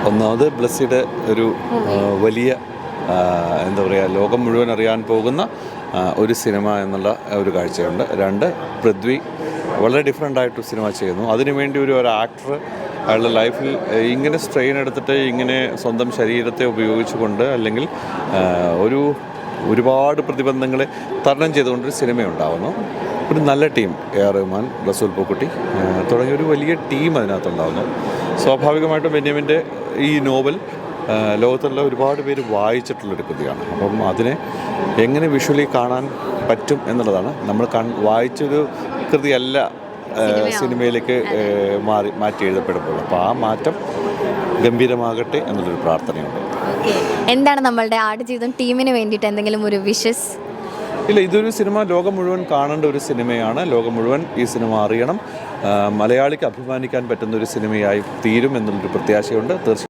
ഒന്നാമത് ബ്ലസ്സിയുടെ ഒരു വലിയ എന്താ പറയുക, ലോകം മുഴുവൻ അറിയാൻ പോകുന്ന ഒരു സിനിമ എന്നുള്ള ഒരു കാഴ്ചയുണ്ട്. രണ്ട്, പൃഥ്വി വളരെ ഡിഫറെൻ്റ് ആയിട്ട് സിനിമ ചെയ്യുന്നു. അതിനുവേണ്ടി ഒരു ആക്ടർ അയാളുടെ ലൈഫിൽ ഇങ്ങനെ സ്ട്രെയിൻ എടുത്തിട്ട് ഇങ്ങനെ സ്വന്തം ശരീരത്തെ ഉപയോഗിച്ചുകൊണ്ട് അല്ലെങ്കിൽ ഒരുപാട് പ്രതിബന്ധങ്ങളെ തരണം ചെയ്തുകൊണ്ടൊരു സിനിമയുണ്ടാകുന്നു. ഒരു നല്ല ടീം, AR റഹ്മാൻ, റസൂൽ പൂക്കുട്ടി തുടങ്ങിയ ഒരു വലിയ ടീം അതിനകത്തുണ്ടാകുന്നു. സ്വാഭാവികമായിട്ടും ബെന്യാമിൻ്റെ ഈ നോവൽ ലോകത്തുള്ള ഒരുപാട് പേര് വായിച്ചിട്ടുള്ളൊരു കൃതിയാണ്. അപ്പം അതിനെ എങ്ങനെ വിഷ്വലി കാണാൻ പറ്റും എന്നുള്ളതാണ്. നമ്മൾ വായിച്ചൊരു കൃതിയല്ല സിനിമയിലേക്ക് മാറ്റി എഴുതപ്പെടുമ്പോൾ. അപ്പോൾ ആ മാറ്റം ഗംഭീരമാകട്ടെ എന്നുള്ളൊരു പ്രാർത്ഥനയുണ്ട്. എന്താണ് നമ്മളുടെ ആടുജീവിതം ടീമിന് വേണ്ടിയിട്ട് എന്തെങ്കിലും ഒരു വിഷസ്? ഇല്ല, ഇതൊരു സിനിമ ലോകം മുഴുവൻ കാണേണ്ട ഒരു സിനിമയാണ്. ലോകം മുഴുവൻ ഈ സിനിമ അറിയണം. മലയാളിക്ക് അഭിമാനിക്കാൻ പറ്റുന്ന ഒരു സിനിമയായി തീരും എന്നുള്ളൊരു പ്രത്യാശയുണ്ട്. തീർച്ചയായും